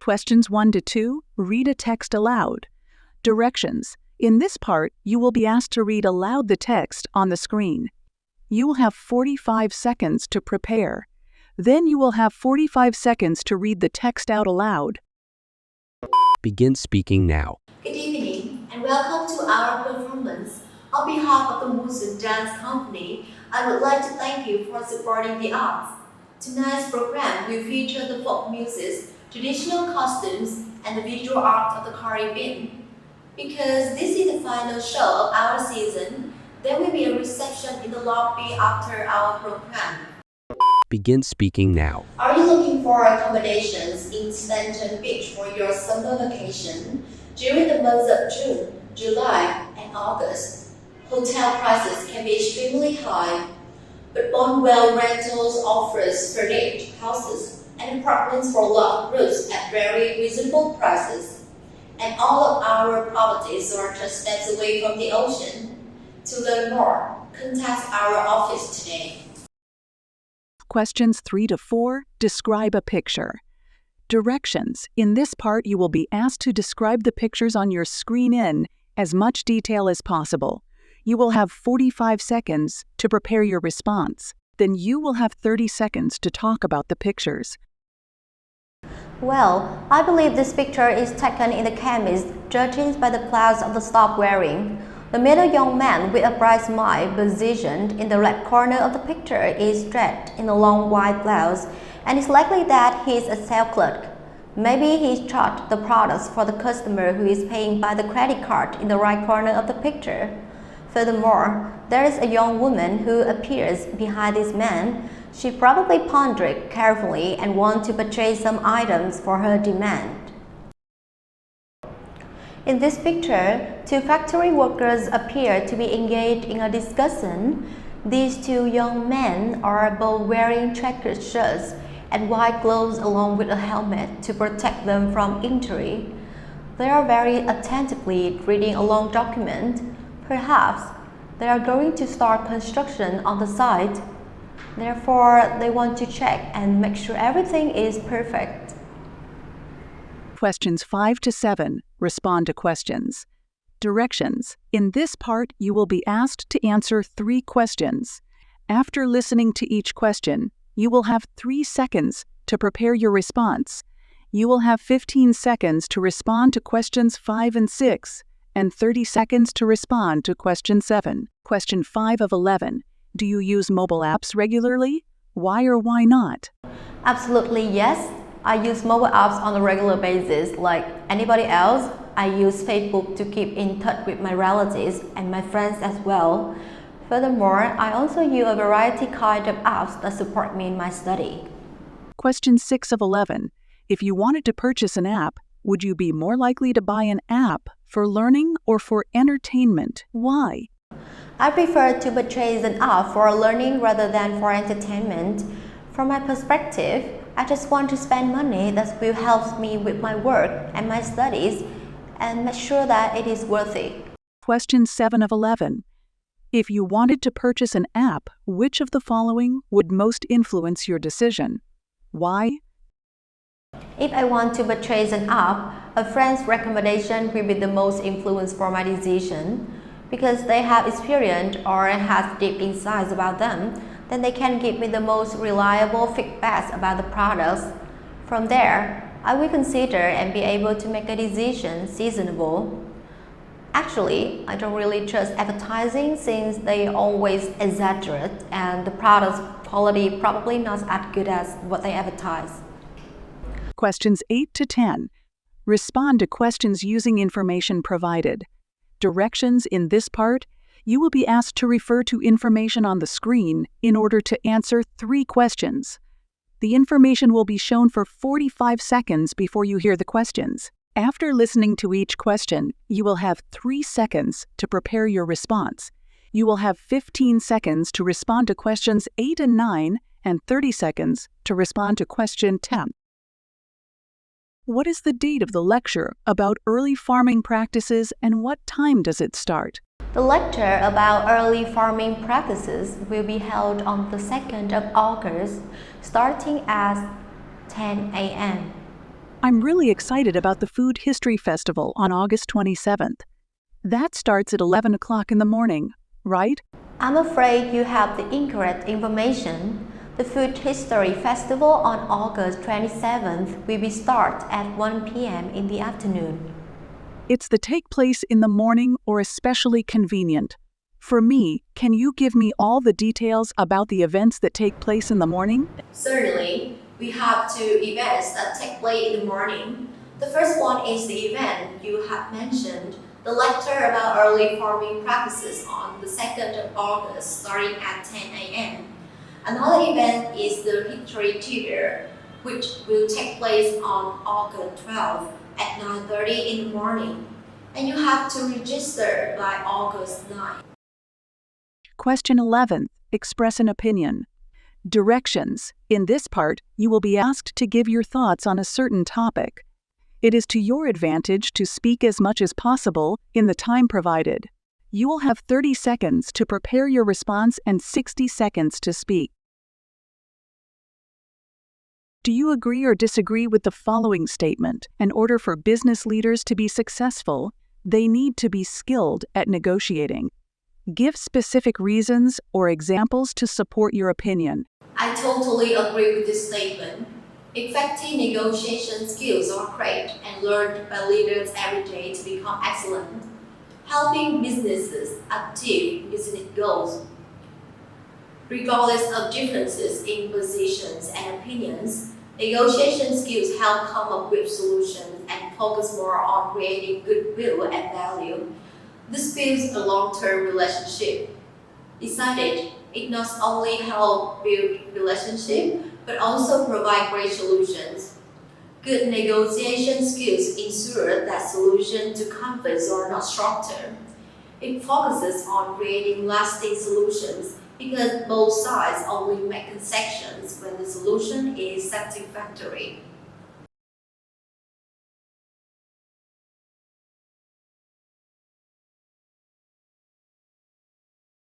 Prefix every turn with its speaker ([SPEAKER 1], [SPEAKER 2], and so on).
[SPEAKER 1] Questions 1 to 2, read a text aloud. Directions. In this part, you will be asked to read aloud the text on the screen. You will have 45 seconds to prepare. Then you will have 45 seconds to read the text out aloud.
[SPEAKER 2] Begin speaking now.
[SPEAKER 3] Good evening and welcome to our performance. On behalf of the Music Dance Company, I would like to thank you for supporting the arts. Tonight's program will feature the folk music, traditional costumes, and the visual art of the Caribbean. Because this is the final show of our season, there will be a reception in the lobby after our program.
[SPEAKER 2] Begin speaking now.
[SPEAKER 3] Are you looking for accommodations in Stanton Beach for your summer vacation? During the months of June, July, and August, hotel prices can be extremely high, but Bondwell Rentals offers furnished houses and apartments for long routes at very reasonable prices. And all of our properties are just steps away from the ocean. To learn more, contact our office today.
[SPEAKER 1] Questions 3 to 4, describe a picture. Directions. In this part, you will be asked to describe the pictures on your screen in as much detail as possible. You will have 45 seconds to prepare your response. Then you will have 30 seconds to talk about the pictures.
[SPEAKER 4] Well, I believe this picture is taken in the chemist, judging by the clouds of the stop wearing. The middle young man with a bright smile positioned in the right corner of the picture is dressed in a long white blouse, and it's likely that he is a sales clerk. Maybe he charged the products for the customer who is paying by the credit card in the right corner of the picture. Furthermore, there is a young woman who appears behind this man. She probably pondered carefully and wants to purchase some items for her demand. In this picture, two factory workers appear to be engaged in a discussion. These two young men are both wearing checkered shirts and white gloves along with a helmet to protect them from injury. They are very attentively reading a long document. Perhaps they are going to start construction on the site. Therefore, they want to check and make sure everything is perfect.
[SPEAKER 1] Questions 5 to 7, respond to questions. Directions. In this part, you will be asked to answer 3 questions. After listening to each question, you will have 3 seconds to prepare your response. You will have 15 seconds to respond to questions 5 and 6, and 30 seconds to respond to question 7. Question 5 of 11. Do you use mobile apps regularly? Why or why not?
[SPEAKER 4] Absolutely yes. I use mobile apps on a regular basis. Like anybody else, I use Facebook to keep in touch with my relatives and my friends as well. Furthermore, I also use a variety kind of apps that support me in my study.
[SPEAKER 1] Question 6 of 11. If you wanted to purchase an app, would you be more likely to buy an app for learning or for entertainment? Why?
[SPEAKER 4] I prefer to purchase an app for learning rather than for entertainment. From my perspective, I just want to spend money that will help me with my work and my studies and make sure that it is worthy.
[SPEAKER 1] Question 7 of 11. If you wanted to purchase an app, which of the following would most influence your decision? Why?
[SPEAKER 4] If I want to purchase an app, a friend's recommendation will be the most influence for my decision. Because they have experience or has deep insights about them, then they can give me the most reliable feedback about the products. From there, I will consider and be able to make a decision seasonable. Actually, I don't really trust advertising since they always exaggerate and the product's quality probably not as good as what they advertise.
[SPEAKER 1] Questions 8 to 10. Respond to questions using information provided. Directions. In this part, you will be asked to refer to information on the screen in order to answer 3 questions. The information will be shown for 45 seconds before you hear the questions. After listening to each question, you will have 3 seconds to prepare your response. You will have 15 seconds to respond to questions 8 and 9, and 30 seconds to respond to question 10. What is the date of the lecture about early farming practices and what time does it start?
[SPEAKER 4] The lecture about early farming practices will be held on the 2nd of August, starting at 10 a.m.
[SPEAKER 1] I'm really excited about the Food History Festival on August 27th. That starts at 11 o'clock in the morning, right?
[SPEAKER 4] I'm afraid you have the incorrect information. The Food History Festival on August 27th will be start at 1 p.m. in the afternoon.
[SPEAKER 1] It's the take place in the morning or especially convenient. For me, can you give me all the details about the events that take place in the morning?
[SPEAKER 3] Certainly, we have two events that take place in the morning. The first one is the event you have mentioned, the lecture about early farming practices on the 2nd of August starting at 10 a.m. Another event is the History Tutor, which will take place on August 12th at 9:30 in the morning, and you have to register by August 9th.
[SPEAKER 1] Question 11. Express an opinion. Directions. In this part, you will be asked to give your thoughts on a certain topic. It is to your advantage to speak as much as possible in the time provided. You will have 30 seconds to prepare your response and 60 seconds to speak. Do you agree or disagree with the following statement? In order for business leaders to be successful, they need to be skilled at negotiating. Give specific reasons or examples to support your opinion.
[SPEAKER 3] I totally agree with this statement. Effective negotiation skills are great and learned by leaders every day to become excellent, helping businesses achieve business goals. Regardless of differences in positions and opinions, negotiation skills help come up with solutions and focus more on creating goodwill and value. This builds a long-term relationship. Besides it not only helps build relationships, but also provide great solutions. Good negotiation skills ensure that solutions to conflicts are not short-term. It focuses on creating lasting solutions because both sides only make concessions when the solution is satisfactory.